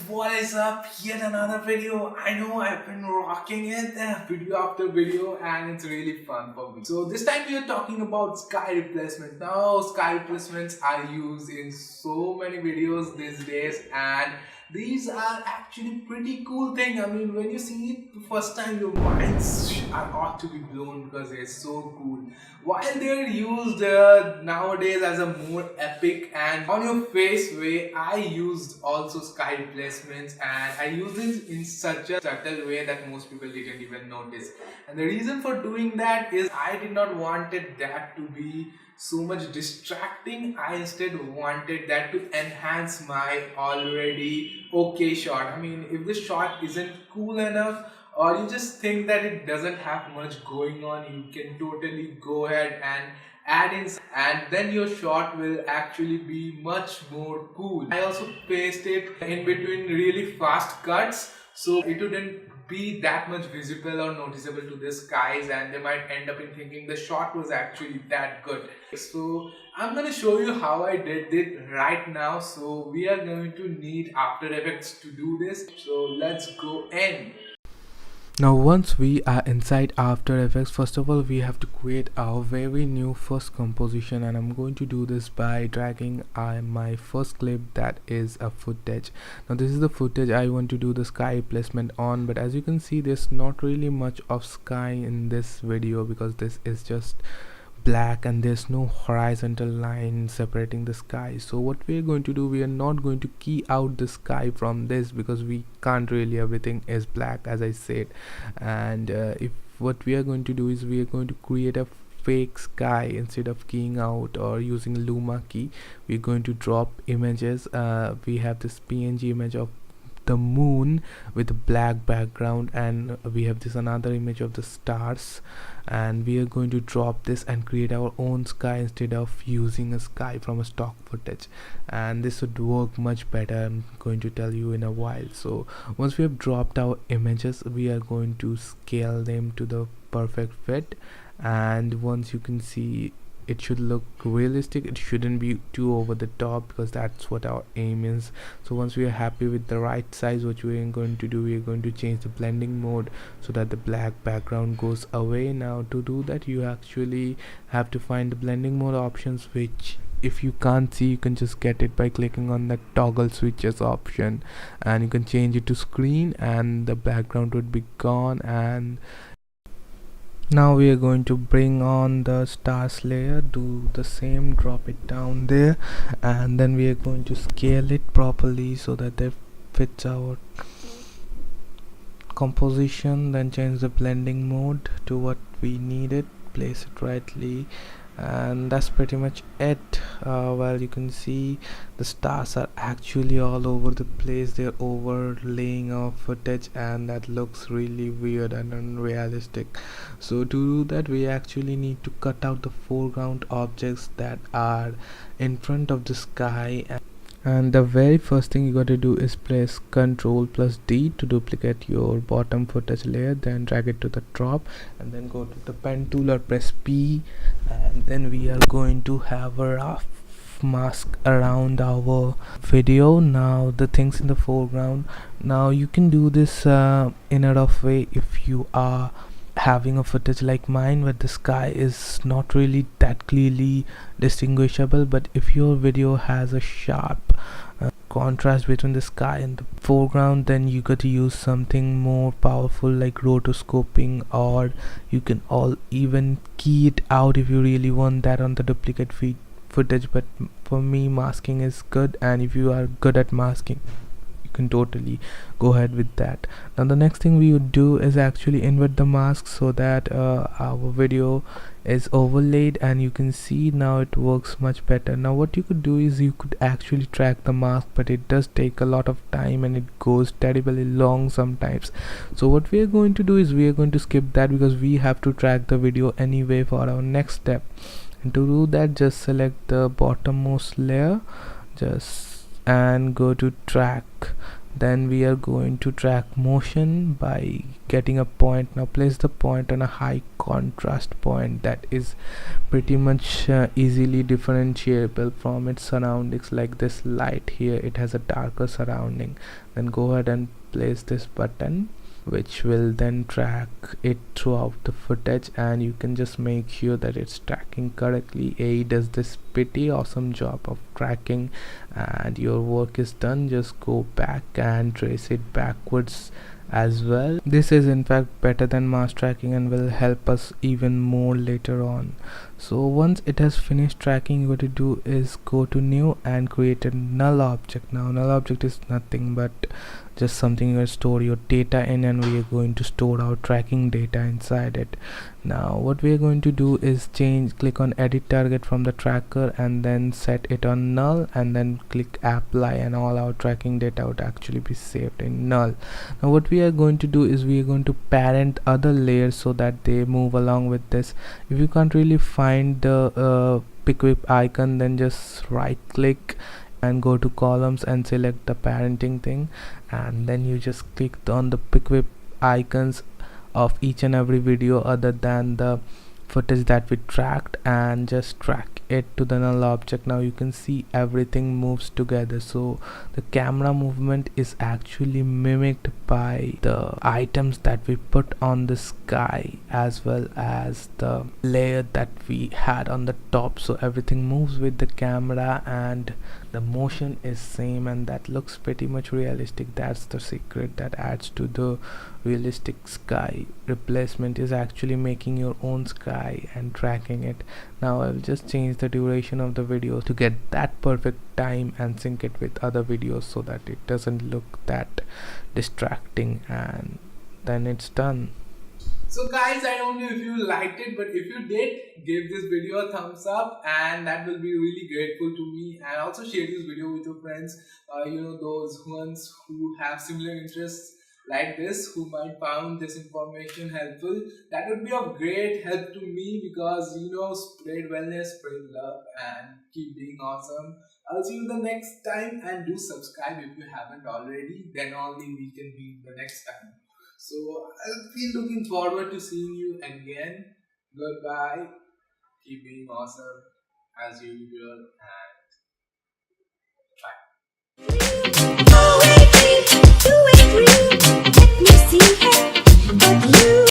what is up? Yet another video. I know I've been rocking it video after video, and it's really fun for me. So this time we are talking about sky replacement. Now sky replacements are used in so many videos these days, and these are actually pretty cool thing. I mean, when you see it the first time, your minds are ought to be blown because they're so cool. While they're used nowadays as a more epic and on your face way, I used also sky replacements, and I used it in such a subtle way that most people didn't even notice. And the reason for doing that is I did not wanted that to be so much distracting. I instead wanted that to enhance my already okay shot. I mean, if the shot isn't cool enough, or you just think that it doesn't have much going on, you can totally go ahead and add in, and then your shot will actually be much more cool. I also placed it in between really fast cuts, so it wouldn't be that much visible or noticeable to the skies, and they might end up in thinking the shot was actually that good. So I'm gonna show you how I did it right now. So we are going to need After Effects to do this, so let's go in. Now once we are inside After Effects, first of all we have to create our very new first composition, and I'm going to do this by dragging my first clip, that is a footage. Now this is the footage I want to do the sky placement on, but as you can see there's not really much of sky in this video because this is just black and there's no horizontal line separating the sky. So what we are going to do, we are not going to key out the sky from this because we can't really, everything is black as I said. And if what we are going to do is we are going to create a fake sky. Instead of keying out or using Luma key, we're going to drop images. We have this PNG image of the moon with a black background, and we have this another image of the stars, and we are going to drop this and create our own sky instead of using a sky from a stock footage, and this would work much better. I'm going to tell you in a while. So once we have dropped our images, we are going to scale them to the perfect fit, and once you can see it should look realistic, it shouldn't be too over the top because that's what our aim is. So once we are happy with the right size, what we are going to do, we are going to change the blending mode so that the black background goes away. Now to do that, you actually have to find the blending mode options, which if you can't see, you can just get it by clicking on the toggle switches option, and you can change it to screen and the background would be gone. And now we are going to bring on the stars layer, do the same, drop it down there, and then we are going to scale it properly so that it fits our composition. Then change the blending mode to what we needed, place it rightly, and that's pretty much it. Well, you can see the stars are actually all over the place, they're overlaying our footage, and that looks really weird and unrealistic. So to do that, we actually need to cut out the foreground objects that are in front of the sky, and the very first thing you got to do is press Ctrl+D to duplicate your bottom footage layer, then drag it to the top, and then go to the pen tool or press P, and then we are going to have a rough mask around our video. Now the things in the foreground, now you can do this in a rough way if you are having a footage like mine where the sky is not really that clearly distinguishable, but if your video has a sharp contrast between the sky and the foreground, then you got to use something more powerful like rotoscoping, or you can even key it out if you really want that on the duplicate footage. But for me, masking is good, and if you are good at masking, can totally go ahead with that. Now the next thing we would do is actually invert the mask so that our video is overlaid, and you can see now it works much better. Now what you could do is you could actually track the mask, but it does take a lot of time and it goes terribly long sometimes. So what we are going to do is we are going to skip that because we have to track the video anyway for our next step. And to do that, just select the bottommost layer, and go to track. Then we are going to track motion by getting a point. Now place the point on a high contrast point that is pretty much easily differentiable from its surroundings. Like this light here, it has a darker surrounding. Then go ahead and place this button, which will then track it throughout the footage, and you can just make sure that it's tracking correctly. AI does this pretty awesome job of tracking, and your work is done. Just go back and trace it backwards as well. This is in fact better than mask tracking and will help us even more later on. So once it has finished tracking, what to do is go to new and create a null object. Now null object is nothing but just something you store your data in, and we are going to store our tracking data inside it. Now what we are going to do is click on edit target from the tracker and then set it on null, and then click apply, and all our tracking data would actually be saved in null. Now what we are going to do is we are going to parent other layers so that they move along with this. If you can't really find the pick whip icon, then just right click and go to columns and select the parenting thing, and then you just click on the pick whip icons of each and every video other than the footage that we tracked, and just track it to the null object. Now you can see everything moves together, so the camera movement is actually mimicked by the items that we put on the sky as well as the layer that we had on the top. So everything moves with the camera and the motion is same, and that looks pretty much realistic. That's the secret that adds to the realistic sky replacement, is actually making your own sky and tracking it. Now I'll just change the duration of the video to get that perfect time and sync it with other videos so that it doesn't look that distracting, and then it's done. So guys, I don't know if you liked it, but if you did, give this video a thumbs up, and that will be really grateful to me. And also share this video with your friends, those ones who have similar interests like this, who might found this information helpful. That would be of great help to me, because spread wellness, spread love, and keep being awesome. I'll see you the next time, and do subscribe if you haven't already. Then only we can meet the next time. So I'll be looking forward to seeing you again. Goodbye. Keep being awesome as usual, and bye.